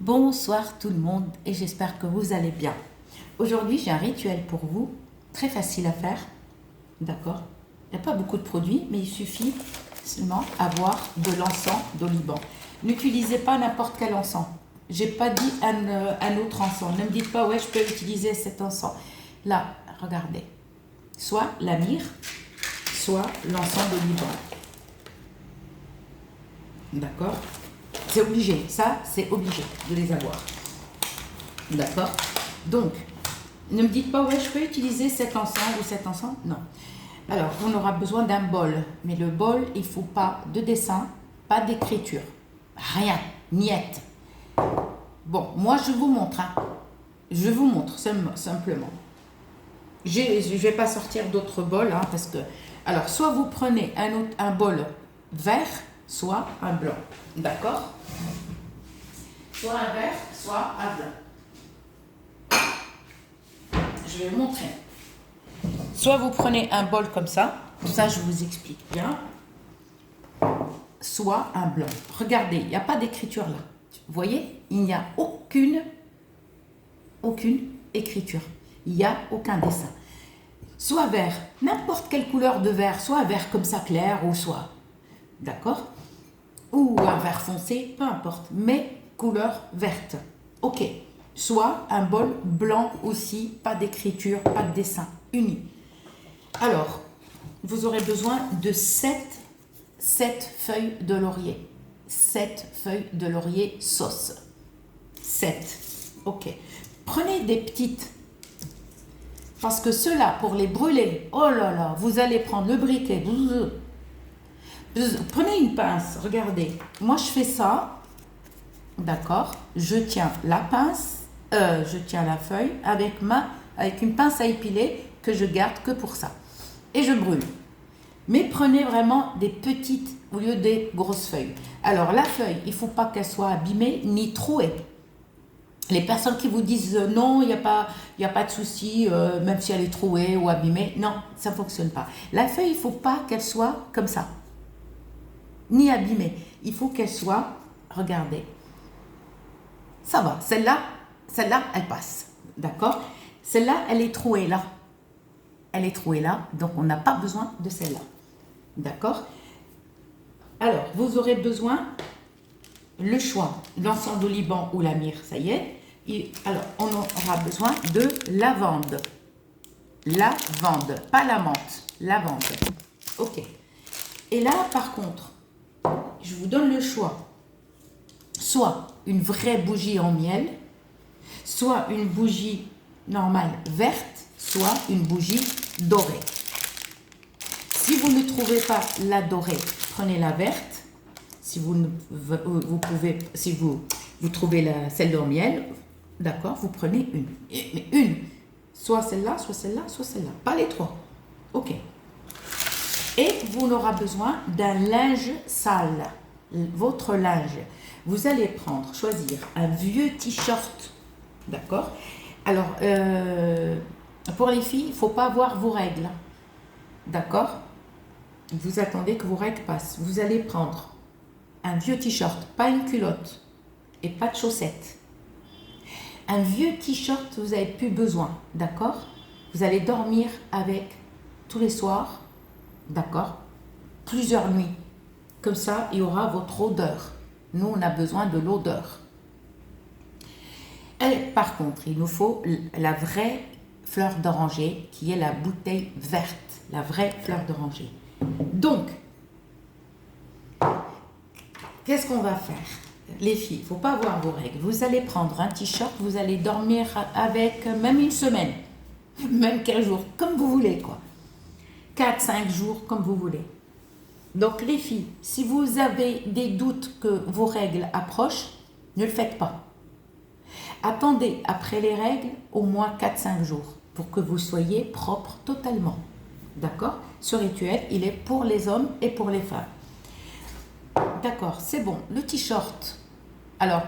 Bonsoir tout le monde et j'espère que vous allez bien. Aujourd'hui, j'ai un rituel pour vous, très facile à faire, d'accord? Il n'y a pas beaucoup de produits, mais il suffit seulement avoir de l'encens d'oliban. N'utilisez pas n'importe quel encens. J'ai pas dit un autre encens. Ne me dites pas, ouais, je peux utiliser cet encens. Là, regardez. Soit la myrrhe, soit l'encens d'oliban. D'accord? C'est obligé, ça c'est obligé de les avoir. D'accord? Donc, ne me dites pas, ouais, je peux utiliser cet encens ou cet encens. Non. Alors, on aura besoin d'un bol. Mais le bol, il ne faut pas de dessin, pas d'écriture. Rien, niette. Bon, moi je vous montre. Hein. Je vous montre simplement. Je ne vais pas sortir d'autres bols, hein, parce que... Alors, soit vous prenez un bol vert, soit un blanc. D'accord? Soit un vert, soit un blanc. Je vais vous montrer. Soit vous prenez un bol comme ça je vous explique bien. Soit un blanc. Regardez, il n'y a pas d'écriture là. Vous voyez? Il n'y a aucune écriture. Il n'y a aucun dessin. Soit vert, n'importe quelle couleur de vert, soit un vert comme ça clair ou soit... D'accord? Ou un vert foncé, peu importe, mais couleur verte. Ok. Soit un bol blanc aussi, pas d'écriture, pas de dessin, uni. Alors, vous aurez besoin de 7 feuilles de laurier. 7 feuilles de laurier sauce. 7. Ok. Prenez des petites. Parce que ceux-là, pour les brûler, oh là là, vous allez prendre le briquet. Prenez une pince, regardez. Moi, je fais ça. D'accord? Je tiens la pince, je tiens la feuille avec une pince à épiler que je garde que pour ça. Et je brûle. Mais prenez vraiment des petites au lieu des grosses feuilles. Alors, la feuille, il ne faut pas qu'elle soit abîmée ni trouée. Les personnes qui vous disent non, il n'y a pas de souci, même si elle est trouée ou abîmée, non, ça ne fonctionne pas. La feuille, il ne faut pas qu'elle soit comme ça. Ni abîmée. Il faut qu'elle soit, regardez, ça va, celle-là, elle passe, d'accord? Celle-là, elle est trouée là. Elle est trouée là, donc on n'a pas besoin de celle-là, d'accord? Alors, vous aurez besoin, le choix, l'encens d'oliban ou la myrrhe, ça y est. Alors, on aura besoin de lavande. Lavande, pas la menthe, lavande. Ok. Et là, par contre, je vous donne le choix. Soit une vraie bougie en miel, soit une bougie normale verte, soit une bougie dorée. Si vous ne trouvez pas la dorée, prenez la verte. Si vous trouvez celle en miel, d'accord, vous prenez une. Mais une, soit celle-là, soit celle-là, soit celle-là. Pas les trois. Ok. Et vous aurez besoin d'un linge sale. Votre linge. Vous allez choisir un vieux t-shirt, d'accord? Alors, pour les filles, il ne faut pas avoir vos règles, d'accord? Vous attendez que vos règles passent. Vous allez prendre un vieux t-shirt, pas une culotte et pas de chaussettes. Un vieux t-shirt, vous n'avez plus besoin, d'accord? Vous allez dormir avec tous les soirs, d'accord? Plusieurs nuits. Comme ça, il y aura votre odeur. Nous, on a besoin de l'odeur. Par contre, il nous faut la vraie fleur d'oranger, qui est la bouteille verte. La vraie fleur d'oranger. Donc, qu'est-ce qu'on va faire? Les filles, il ne faut pas avoir vos règles. Vous allez prendre un t-shirt, vous allez dormir avec même une semaine, même 15 jours, comme vous voulez, quoi. 4-5 jours, comme vous voulez. Donc les filles, si vous avez des doutes que vos règles approchent, ne le faites pas. Attendez après les règles au moins 4-5 jours pour que vous soyez propre totalement. D'accord? Ce rituel, il est pour les hommes et pour les femmes. D'accord, c'est bon. Le t-shirt. Alors,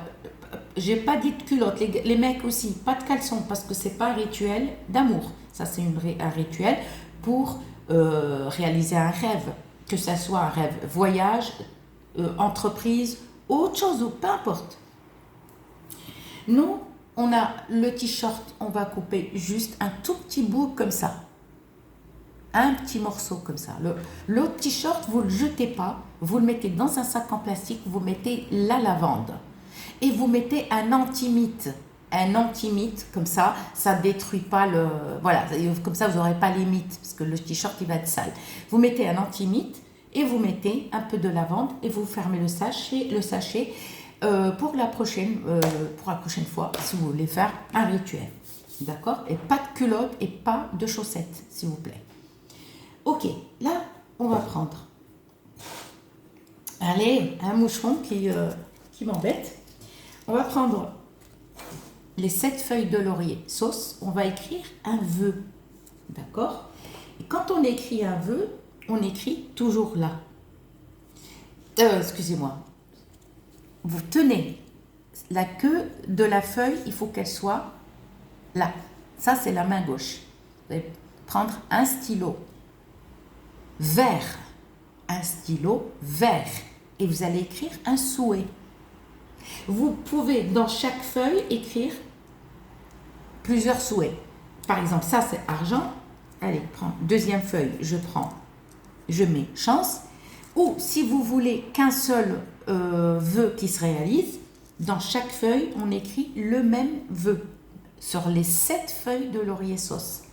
j'ai pas dit de culotte. Les mecs aussi, pas de caleçon parce que c'est pas un rituel d'amour. Ça, c'est un rituel pour réaliser un rêve. Que ça soit un rêve voyage, entreprise, autre chose, ou peu importe. Nous, on a le t-shirt, on va couper juste un tout petit bout comme ça. Un petit morceau comme ça. L'autre t-shirt, vous ne le jetez pas, vous le mettez dans un sac en plastique, vous mettez la lavande. Et vous mettez un antimite. Un antimite, comme ça ne détruit pas le... Voilà, comme ça vous n'aurez pas les mites, parce que le t-shirt il va être sale. Vous mettez un antimite et vous mettez un peu de lavande et vous fermez le sachet pour la prochaine fois, si vous voulez faire un rituel. D'accord? Et pas de culotte et pas de chaussettes, s'il vous plaît. Ok, là, on va prendre... Allez, un moucheron qui m'embête. On va prendre les 7 feuilles de laurier sauce. On va écrire un vœu. D'accord? Et quand on écrit un vœu, on écrit toujours là. Excusez-moi. Vous tenez la queue de la feuille, il faut qu'elle soit là. Ça, c'est la main gauche. Vous allez prendre un stylo vert. Un stylo vert. Et vous allez écrire un souhait. Vous pouvez, dans chaque feuille, écrire plusieurs souhaits. Par exemple, ça, c'est argent. Allez, prends deuxième feuille, je mets chance. Ou si vous voulez qu'un seul vœu qui se réalise, dans chaque feuille, on écrit le même vœu sur les 7 feuilles de laurier sauce.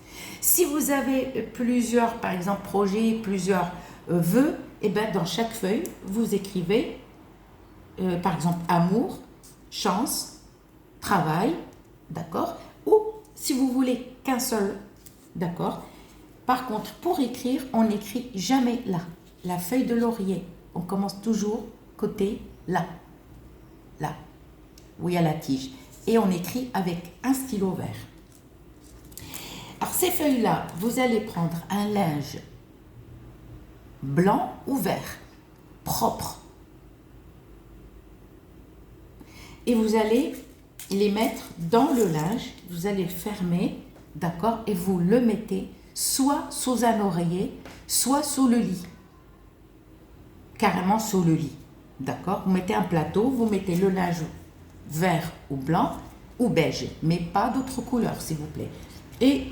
Si vous avez plusieurs, par exemple, projets, plusieurs vœux, et bien dans chaque feuille, vous écrivez, par exemple, amour, chance, travail, d'accord? Ou si vous voulez qu'un seul, d'accord? Par contre, pour écrire, on n'écrit jamais là. La feuille de laurier, on commence toujours côté là, là, où il y a la tige. Et on écrit avec un stylo vert. Alors, ces feuilles-là, vous allez prendre un linge blanc ou vert, propre. Et vous allez les mettre dans le linge, vous allez le fermer, d'accord? Et vous le mettez soit sous un oreiller, soit sous le lit. Carrément sous le lit, d'accord? Vous mettez un plateau, vous mettez le linge vert ou blanc ou beige, mais pas d'autres couleurs, s'il vous plaît. Et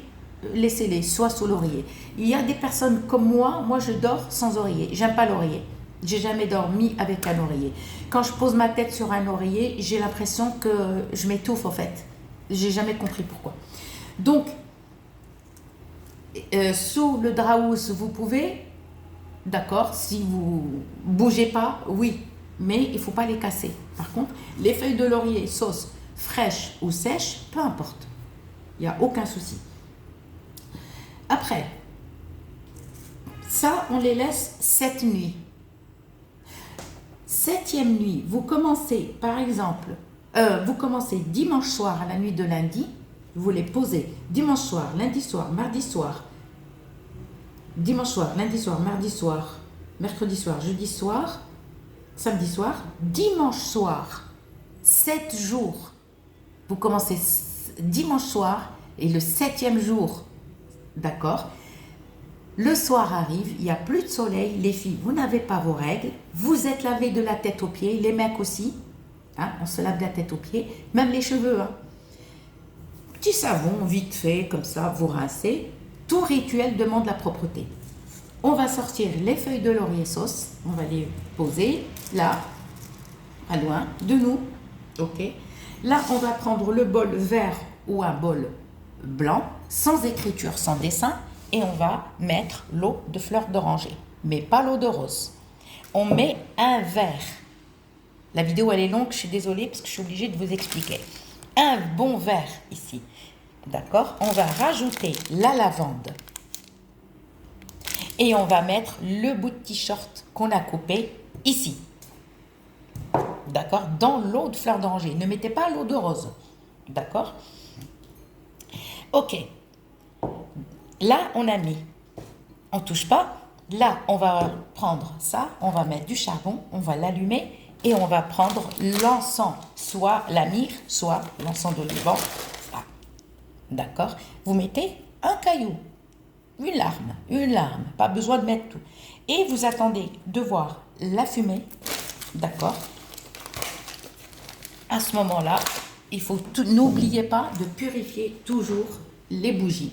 laissez-les soit sous l'oreiller. Il y a des personnes comme moi je dors sans oreiller. J'aime pas l'oreiller. J'ai jamais dormi avec un oreiller. Quand je pose ma tête sur un oreiller, j'ai l'impression que je m'étouffe en fait. J'ai jamais compris pourquoi. Donc, sous le draus, vous pouvez, d'accord, si vous bougez pas, oui, mais il faut pas les casser. Par contre, les feuilles de laurier, sauce fraîche ou sèche, peu importe. Il n'y a aucun souci. Après, ça, on les laisse 7 nuits. 7e nuit, vous commencez, par exemple, vous commencez dimanche soir à la nuit de lundi, vous les posez dimanche soir, lundi soir, mardi soir, dimanche soir, lundi soir, mardi soir, mercredi soir, jeudi soir, samedi soir, dimanche soir, 7 jours. Vous commencez dimanche soir et le 7e jour, d'accord? Le soir arrive, il n'y a plus de soleil, les filles, vous n'avez pas vos règles, vous êtes lavé de la tête aux pieds, les mecs aussi, hein, on se lave de la tête aux pieds, même les cheveux. Hein. Petit savon, vite fait, comme ça, vous rincez. Tout rituel demande la propreté. On va sortir les feuilles de laurier sauce, on va les poser là, à loin de nous, ok? Là, on va prendre le bol vert ou un bol blanc, sans écriture, sans dessin, et on va mettre l'eau de fleur d'oranger, mais pas l'eau de rose. On met un verre. La vidéo, elle est longue, je suis désolée, parce que je suis obligée de vous expliquer. Un bon verre ici, d'accord? On va rajouter la lavande. Et on va mettre le bout de t-shirt qu'on a coupé ici. D'accord? Dans l'eau de fleur d'oranger. Ne mettez pas l'eau de rose. D'accord? Ok. Là, on a mis. On ne touche pas. Là, on va prendre ça. On va mettre du charbon. On va l'allumer. Et on va prendre l'encens. Soit la myrrhe, soit l'encens d'olivan. Ah. D'accord? Vous mettez un caillou. Une larme. Pas besoin de mettre tout. Et vous attendez de voir la fumée. D'accord? À ce moment-là, N'oubliez pas de purifier toujours les bougies.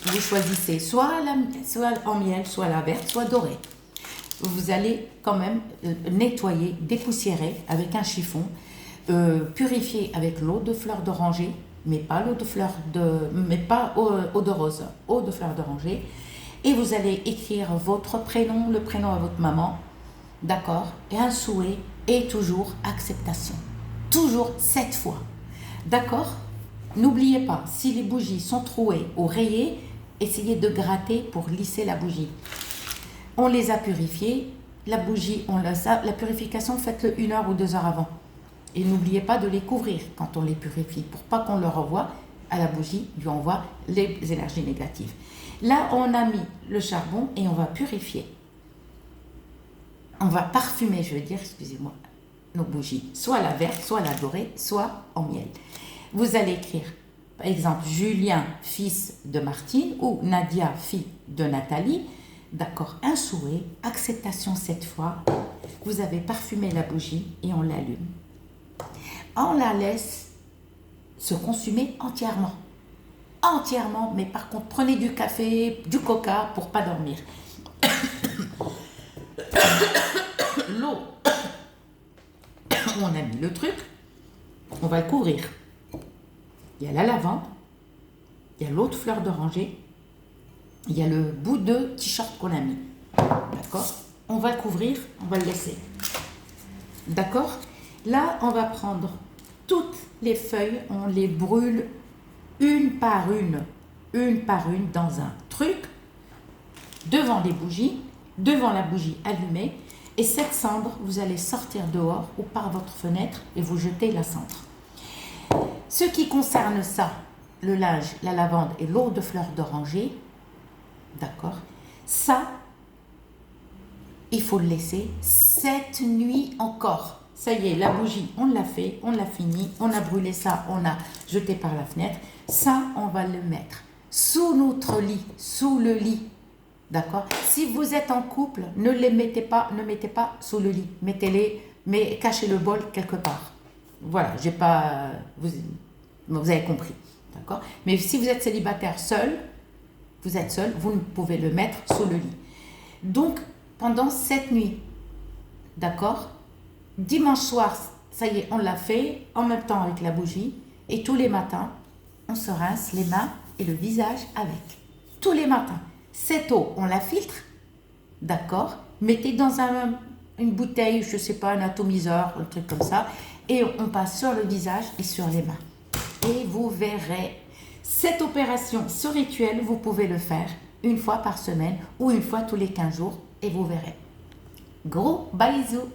Vous choisissez soit en miel, soit la verte, soit dorée. Vous allez quand même nettoyer, dépoussiérer avec un chiffon, purifier avec l'eau de fleur d'oranger, mais pas eau de rose, eau de fleur d'oranger. Et vous allez écrire votre prénom, le prénom à votre maman, d'accord, et un souhait, et toujours acceptation. Toujours 7 fois, d'accord. N'oubliez pas, si les bougies sont trouées ou rayées, essayez de gratter pour lisser la bougie. On les a purifiées, la bougie, la purification, faites-le 1 heure ou 2 heures avant. Et n'oubliez pas de les couvrir quand on les purifie, pour pas qu'on leur envoie à la bougie, lui envoie les énergies négatives. Là, on a mis le charbon et on va purifier. On va parfumer, je veux dire, excusez-moi, nos bougies, soit la verte, soit la dorée, soit en miel. Vous allez écrire, par exemple, Julien, fils de Martine, ou Nadia, fille de Nathalie. D'accord, un souhait, acceptation 7 fois. Vous avez parfumé la bougie et on l'allume. On la laisse se consumer entièrement. Entièrement, mais par contre, prenez du café, du coca pour pas dormir. L'eau, on a mis le truc, on va le couvrir. Il y a la lavande, il y a l'eau de fleur d'oranger, il y a le bout de t-shirt qu'on a mis. D'accord? On va le couvrir, on va le laisser. D'accord? Là, on va prendre toutes les feuilles, on les brûle une par une dans un truc, devant les bougies, devant la bougie allumée. Et cette cendre, vous allez sortir dehors ou par votre fenêtre et vous jetez la cendre. Ce qui concerne ça, le linge, la lavande et l'eau de fleur d'oranger, d'accord, ça, il faut le laisser 7 nuits encore. Ça y est, la bougie, on l'a fait, on l'a fini, on a brûlé ça, on a jeté par la fenêtre. Ça, on va le mettre sous notre lit, sous le lit. D'accord? Si vous êtes en couple, ne mettez pas sous le lit. Mettez-les, mais cachez le bol quelque part. Voilà, vous avez compris. D'accord? Mais si vous êtes célibataire seul, vous pouvez le mettre sous le lit. Donc, pendant 7 nuits. D'accord? Dimanche soir, ça y est, on l'a fait, en même temps avec la bougie. Et tous les matins, on se rince les mains et le visage avec. Tous les matins. Cette eau, on la filtre, d'accord? Mettez dans une bouteille, je ne sais pas, un atomiseur, un truc comme ça, et on passe sur le visage et sur les mains. Et vous verrez, cette opération, ce rituel, vous pouvez le faire 1 fois par semaine ou 1 fois tous les 15 jours, et vous verrez. Gros bisous!